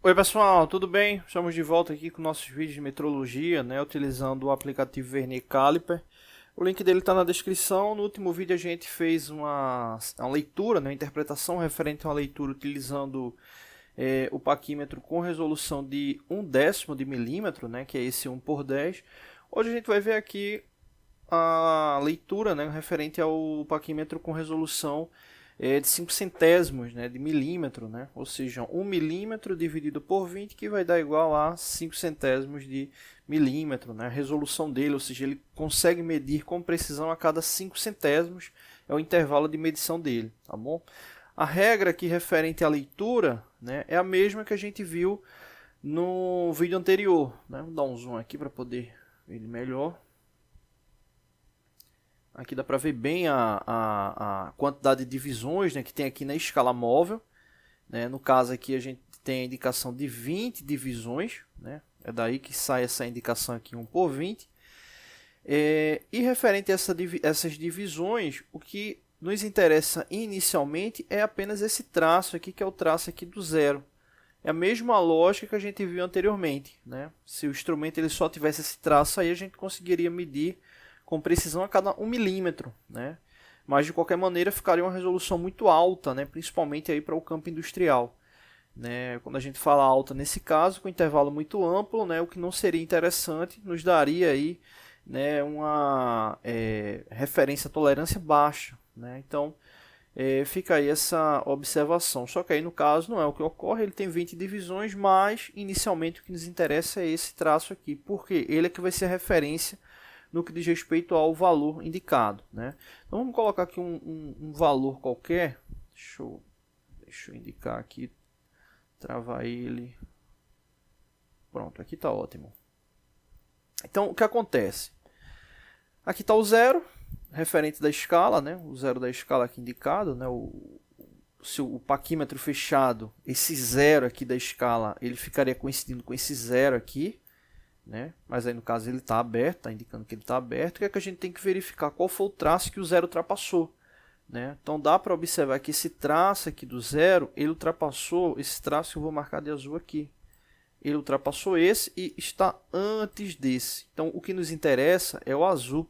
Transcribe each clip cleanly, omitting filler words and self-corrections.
Oi pessoal, tudo bem? Estamos de volta aqui com nossos vídeos de metrologia, né, utilizando o aplicativo Vernier Caliper. O link dele está na descrição. No último vídeo a gente fez uma leitura, né, uma interpretação referente a uma leitura utilizando o paquímetro com resolução de 1/10 de milímetro, né, que é esse 1/10. Hoje a gente vai ver aqui a leitura, né, referente ao paquímetro com resolução de 5 centésimos, né, de milímetro, né, ou seja, 1 milímetro dividido por 20, que vai dar igual a 5 centésimos de milímetro, né, a resolução dele, ou seja, ele consegue medir com precisão a cada 5 centésimos, é o intervalo de medição dele, tá bom? A regra aqui referente à leitura, né, é a mesma que a gente viu no vídeo anterior, né, vou dar um zoom aqui para poder ver ele melhor. Aqui dá para ver bem a quantidade de divisões, né, que tem aqui na escala móvel. Né? No caso aqui a gente tem a indicação de 20 divisões. Né? É daí que sai essa indicação aqui 1/20. E referente a essas divisões, o que nos interessa inicialmente é apenas esse traço aqui, que é o traço aqui do zero. É a mesma lógica que a gente viu anteriormente. Né? Se o instrumento ele só tivesse esse traço aí, a gente conseguiria medir com precisão a cada 1 milímetro, né? Mas de qualquer maneira ficaria uma resolução muito alta, né? Principalmente aí para o campo industrial, né? Quando a gente fala alta nesse caso, com intervalo muito amplo, né? O que não seria interessante, nos daria aí, né, uma referência tolerância baixa, né? Então fica aí essa observação. Só que aí no caso não é o que ocorre, ele tem 20 divisões, mas inicialmente o que nos interessa é esse traço aqui, porque ele é que vai ser a referência no que diz respeito ao valor indicado, né? Então vamos colocar aqui um valor qualquer. Deixa eu indicar aqui, travar ele. Pronto, aqui está ótimo. Então o que acontece? Aqui está o zero, referente da escala, né? O zero da escala aqui indicado, né? Se o paquímetro fechado, esse zero aqui da escala, ele ficaria coincidindo com esse zero aqui. Né? Mas aí no caso ele está aberto, está indicando que ele está aberto. O que é que a gente tem que verificar? Qual foi o traço que o zero ultrapassou? Né? Então dá para observar que esse traço aqui do zero, ele ultrapassou esse traço que eu vou marcar de azul aqui. Ele ultrapassou esse e está antes desse. Então o que nos interessa é o azul.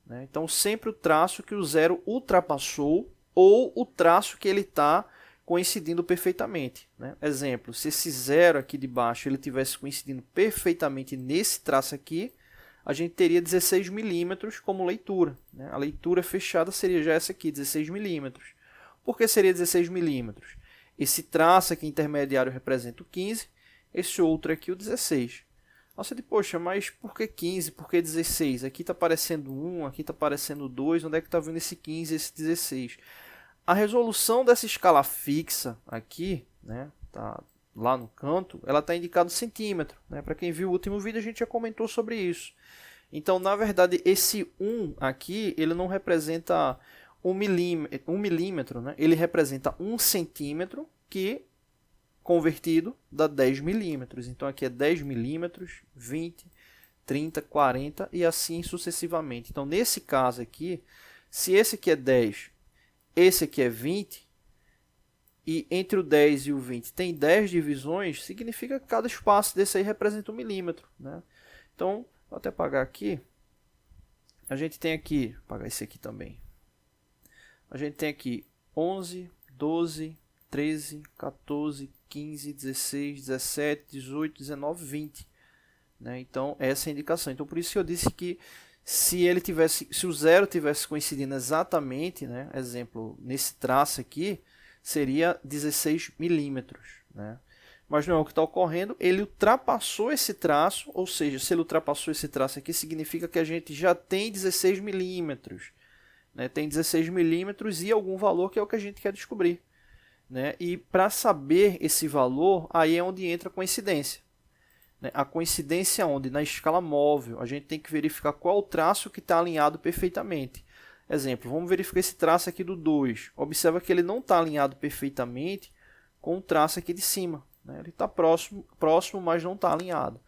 Né? Então sempre o traço que o zero ultrapassou ou o traço que ele está coincidindo perfeitamente. Né? Exemplo, se esse zero aqui de baixo ele tivesse coincidindo perfeitamente nesse traço aqui, a gente teria 16 milímetros como leitura. Né? A leitura fechada seria já essa aqui, 16 milímetros. Por que seria 16 milímetros? Esse traço aqui intermediário representa o 15, esse outro aqui o 16. Você diz, poxa, mas por que 15? Por que 16? Aqui está aparecendo 1, aqui está aparecendo 2, onde é que está vindo esse 15 e esse 16? A resolução dessa escala fixa aqui, né, tá lá no canto, ela está indicada em centímetro. Né? Para quem viu o último vídeo, a gente já comentou sobre isso. Então, na verdade, esse 1 aqui, ele não representa 1 milímetro, né? Ele representa 1 centímetro, que convertido dá 10 milímetros. Então, aqui é 10 milímetros, 20, 30, 40 e assim sucessivamente. Então, nesse caso aqui, se esse aqui é 10, esse aqui é 20, e entre o 10 e o 20 tem 10 divisões, significa que cada espaço desse aí representa 1 milímetro. Né? Então, vou até apagar aqui. A gente tem aqui, vou apagar esse aqui também. A gente tem aqui 11, 12, 13, 14, 15, 16, 17, 18, 19, 20. Né? Então, essa é a indicação. Então, por isso que eu disse que se o zero tivesse coincidindo exatamente, né, exemplo, nesse traço aqui, seria 16 milímetros. Né? Mas não é o que está ocorrendo, ele ultrapassou esse traço, ou seja, se ele ultrapassou esse traço aqui, significa que a gente já tem 16 milímetros. Né? Tem 16 milímetros e algum valor que é o que a gente quer descobrir. Né? E para saber esse valor, aí é onde entra a coincidência. A coincidência onde? Na escala móvel, a gente tem que verificar qual o traço que está alinhado perfeitamente. Exemplo, vamos verificar esse traço aqui do 2. Observa que ele não está alinhado perfeitamente com o traço aqui de cima. Né? Ele está próximo, mas não está alinhado.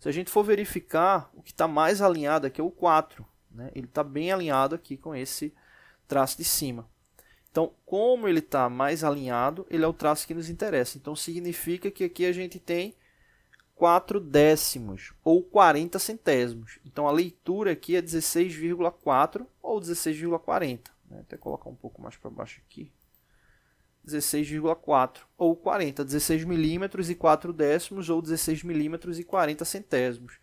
Se a gente for verificar, o que está mais alinhado aqui é o 4. Né? Ele está bem alinhado aqui com esse traço de cima. Então, como ele está mais alinhado, ele é o traço que nos interessa. Então, significa que aqui a gente tem 4 décimos ou 40 centésimos. Então, a leitura aqui é 16,4 ou 16,40. Vou até colocar um pouco mais para baixo aqui. 16,4 ou 40. 16 milímetros e 4 décimos ou 16 milímetros e 40 centésimos.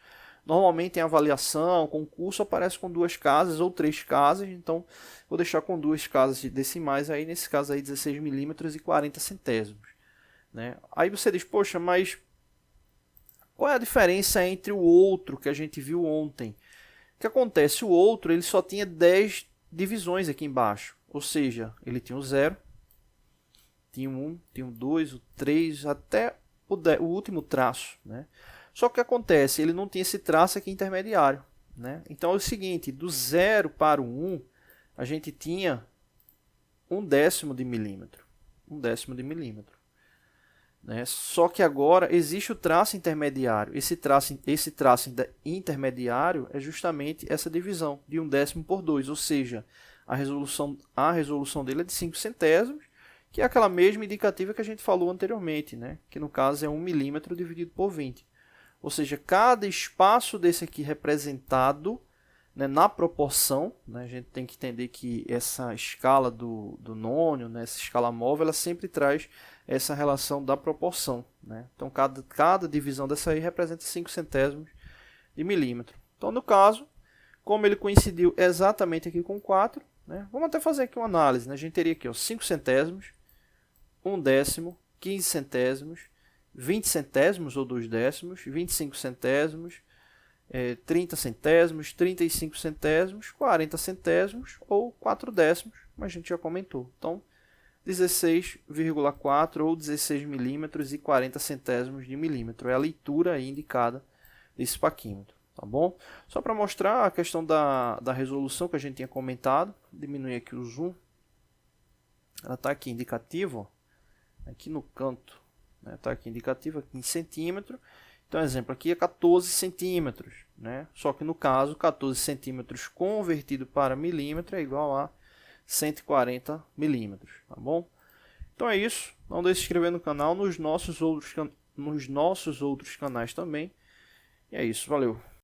Normalmente em avaliação, concurso, aparece com 2 casas ou 3 casas, então vou deixar com 2 casas de decimais aí, nesse caso aí 16 milímetros e 40 centésimos. Né? Aí você diz, poxa, mas qual é a diferença entre o outro que a gente viu ontem? O que acontece? O outro ele só tinha 10 divisões aqui embaixo, ou seja, ele tinha o 0, tinha o 1, tinha o 2, o 3, até o último traço, né? Só que o que acontece? Ele não tinha esse traço aqui intermediário, né? Então é o seguinte, do 0 para o 1, a gente tinha 1/10 de milímetro. 1/10 de milímetro. Né? Só que agora existe o traço intermediário. Esse traço intermediário é justamente essa divisão de 1/10 por 2, ou seja, a resolução dele é de 5 centésimos, que é aquela mesma indicativa que a gente falou anteriormente, né? Que no caso é 1 milímetro dividido por 20. Ou seja, cada espaço desse aqui representado, né, na proporção, né, a gente tem que entender que essa escala do nônio, né, essa escala móvel, ela sempre traz essa relação da proporção. Né? Então, cada divisão dessa aí representa 5 centésimos de milímetro. Então, no caso, como ele coincidiu exatamente aqui com 4, né, vamos até fazer aqui uma análise. Né? A gente teria aqui ó, 5 centésimos, 1/10, 15 centésimos, 20 centésimos ou 2 décimos, 25 centésimos, 30 centésimos, 35 centésimos, 40 centésimos ou 4 décimos, mas a gente já comentou. Então, 16,4 ou 16 milímetros e 40 centésimos de milímetro é a leitura aí indicada desse paquímetro, tá bom? Só para mostrar a questão da resolução que a gente tinha comentado, diminuir aqui o zoom, ela está aqui indicativo, ó, aqui no canto. Está aqui indicativo aqui em centímetro. Então, exemplo, aqui é 14 centímetros. Né? Só que no caso, 14 centímetros convertido para milímetro é igual a 140 milímetros. Tá bom? Então é isso. Não deixe de se inscrever no canal, nos nossos outros canais também. E é isso. Valeu!